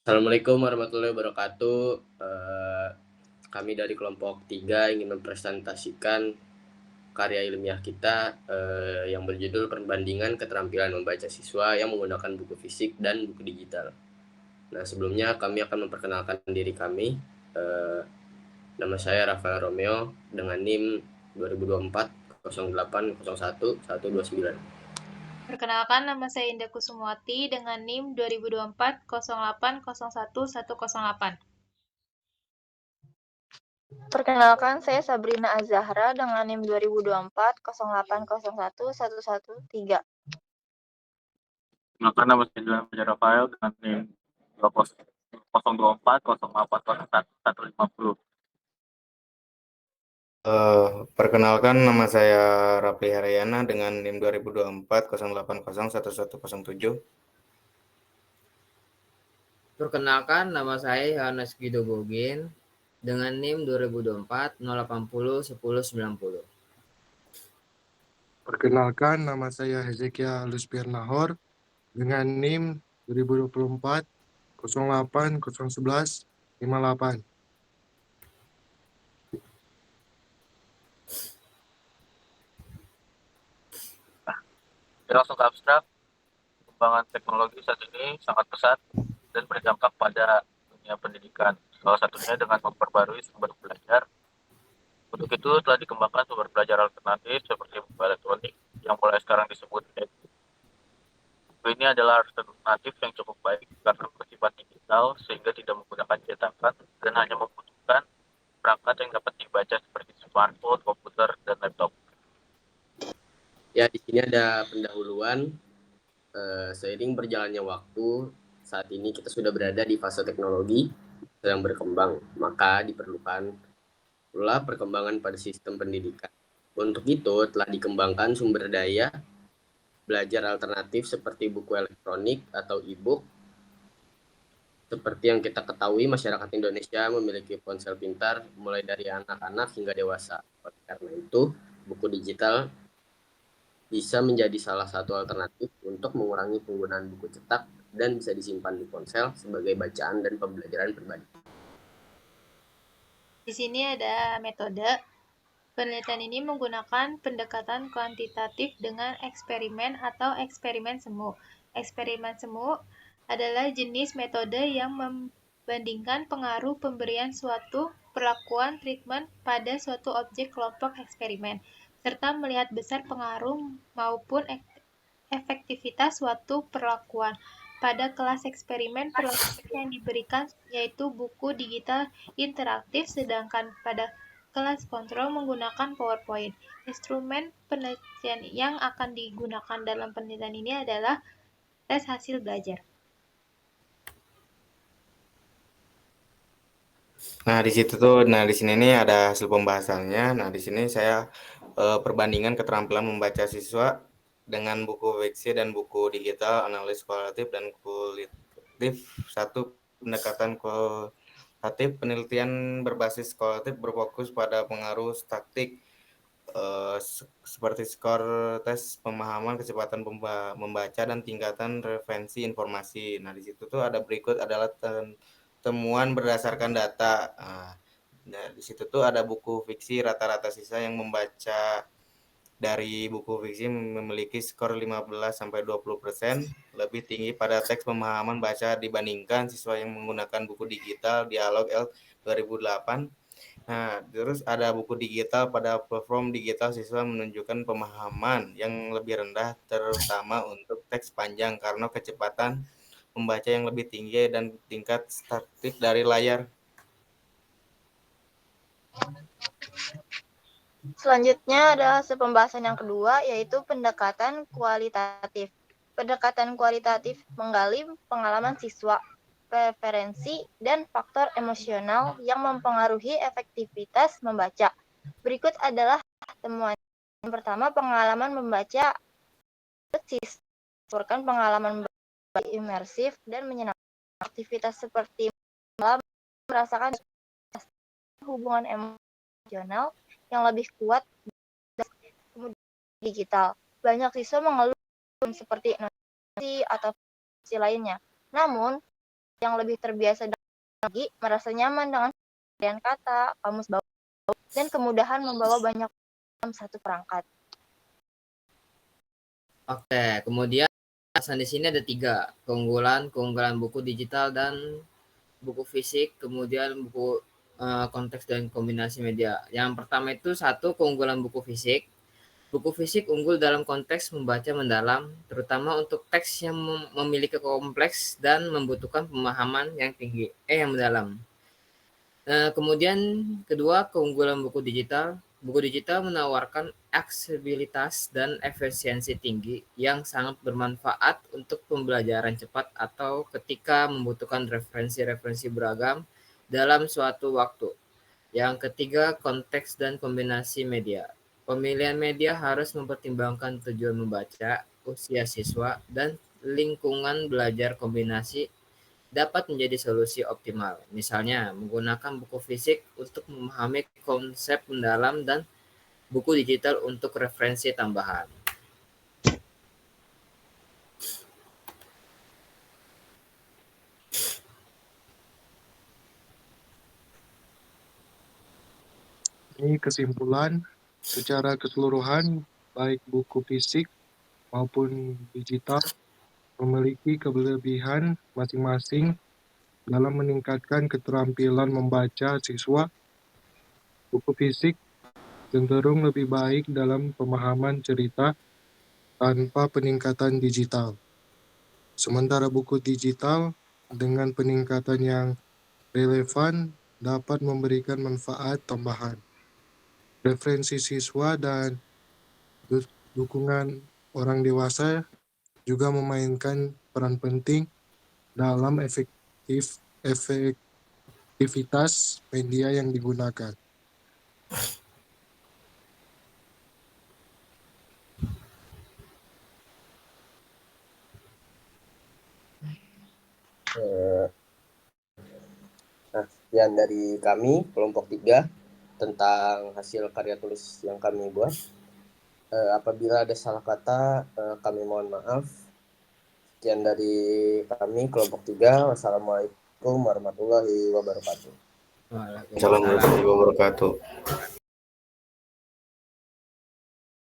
Assalamualaikum warahmatullahi wabarakatuh. Kami dari kelompok 3 ingin mempresentasikan karya ilmiah kita yang berjudul Perbandingan Keterampilan Membaca Siswa yang menggunakan buku fisik dan buku digital. Nah, sebelumnya kami akan memperkenalkan diri kami. Nama saya Rafael Romeo dengan NIM 2024 0801 129. Perkenalkan, nama saya Indah Kusumawati dengan NIM 2024 0801 108. Perkenalkan, saya Sabrina Azahra dengan NIM 2024 0801 113. Perkenalkan, nama saya Dylan Fajar Rafael dengan NIM 024 0801 150. Perkenalkan, nama saya Rapli Haryana dengan NIM 2024 080 1107. Perkenalkan, nama saya Yohanes Guido Bogin dengan NIM 2024 080 1090. Perkenalkan, nama saya Hezekia Luspiar Nahor dengan NIM 2024 08 011 58. Langsung ke abstrak. Perkembangan teknologi saat ini sangat pesat dan berdampak pada dunia pendidikan. Salah satunya dengan memperbarui sumber belajar. Untuk itu telah dikembangkan sumber belajar alternatif seperti buku elektronik yang mulai sekarang disebut e-book. Buku ini adalah alternatif yang cukup baik karena bersifat digital sehingga tidak menggunakan cetakan dan hanya membutuhkan perangkat yang dapat dibaca seperti smartphone, komputer, dan laptop. Ya, di sini ada pendahuluan. Seiring berjalannya waktu, saat ini kita sudah berada di fase teknologi sedang berkembang, maka diperlukan pula perkembangan pada sistem pendidikan. Untuk itu telah dikembangkan sumber daya belajar alternatif seperti buku elektronik atau e-book. Seperti yang kita ketahui, masyarakat Indonesia memiliki ponsel pintar mulai dari anak-anak hingga dewasa. Oleh karena itu, buku digital bisa menjadi salah satu alternatif untuk mengurangi penggunaan buku cetak dan bisa disimpan di ponsel sebagai bacaan dan pembelajaran pribadi. Di sini ada metode. Penelitian ini menggunakan pendekatan kuantitatif dengan eksperimen atau eksperimen semu. Eksperimen semu adalah jenis metode yang membandingkan pengaruh pemberian suatu perlakuan treatment pada suatu objek kelompok eksperimen, serta melihat besar pengaruh maupun efektivitas suatu perlakuan. Pada kelas eksperimen, perlakuan yang diberikan yaitu buku digital interaktif, sedangkan pada kelas kontrol menggunakan PowerPoint. Instrumen penelitian yang akan digunakan dalam penelitian ini adalah tes hasil belajar. Nah, di sini nih ada hasil pembahasannya. Nah, di sini saya perbandingan keterampilan membaca siswa dengan buku fiksi dan buku digital, analisis kualitatif dan kualitatif. Satu, pendekatan kualitatif, penelitian berbasis kualitatif berfokus pada pengaruh statistik seperti skor tes pemahaman, kecepatan membaca, dan tingkatan referensi informasi. Nah, di situ tuh ada berikut adalah temuan berdasarkan data. Nah, di situ tuh ada buku fiksi rata-rata siswa yang membaca dari buku fiksi memiliki skor 15-20% lebih tinggi pada teks pemahaman baca dibandingkan siswa yang menggunakan buku digital Dialog L 2008. Nah, terus ada buku digital. Pada platform digital siswa menunjukkan pemahaman yang lebih rendah terutama untuk teks panjang karena kecepatan membaca yang lebih tinggi dan tingkat statistik dari layar. Selanjutnya adalah hasil pembahasan yang kedua, yaitu pendekatan kualitatif. Pendekatan kualitatif menggali pengalaman siswa, preferensi, dan faktor emosional yang mempengaruhi efektivitas membaca. Berikut adalah temuan. Yang pertama, pengalaman membaca siswa pengalaman membaca imersif dan menyenangkan. Aktivitas seperti merasakan hubungan emosional yang lebih kuat digital. Banyak siswa mengeluh seperti notifikasi atau lainnya. Namun, yang lebih terbiasa dengan teknologi merasa nyaman dengan pilihan kata, kamus baku, dan kemudahan membawa banyak dalam satu perangkat. Oke, kemudian alasan di sini ada 3, keunggulan buku digital dan buku fisik, kemudian buku konteks dan kombinasi media. Yang pertama itu 1, keunggulan buku fisik. Buku fisik unggul dalam konteks membaca mendalam, terutama untuk teks yang memiliki kompleks dan membutuhkan pemahaman yang tinggi, yang mendalam. Kemudian kedua, keunggulan buku digital. Buku digital menawarkan aksesibilitas dan efisiensi tinggi yang sangat bermanfaat untuk pembelajaran cepat atau ketika membutuhkan referensi-referensi beragam dalam suatu waktu. Yang ketiga, konteks dan kombinasi media. Pemilihan media harus mempertimbangkan tujuan membaca, usia siswa, dan lingkungan belajar. Kombinasi dapat menjadi solusi optimal. Misalnya, menggunakan buku fisik untuk memahami konsep mendalam dan buku digital untuk referensi tambahan. Ini kesimpulan, secara keseluruhan, baik buku fisik maupun digital memiliki kelebihan masing-masing dalam meningkatkan keterampilan membaca siswa. Buku fisik cenderung lebih baik dalam pemahaman cerita tanpa peningkatan digital. Sementara buku digital dengan peningkatan yang relevan dapat memberikan manfaat tambahan. Referensi siswa dan dukungan orang dewasa juga memainkan peran penting dalam efektivitas media yang digunakan. Nah, sekian dari kami, kelompok 3, tentang hasil karya tulis yang kami buat. Apabila ada salah kata, kami mohon maaf. Sekian dari kami, kelompok 3. Wassalamualaikum warahmatullahi wabarakatuh. Waalaikumsalam. Assalamualaikum warahmatullahi wabarakatuh.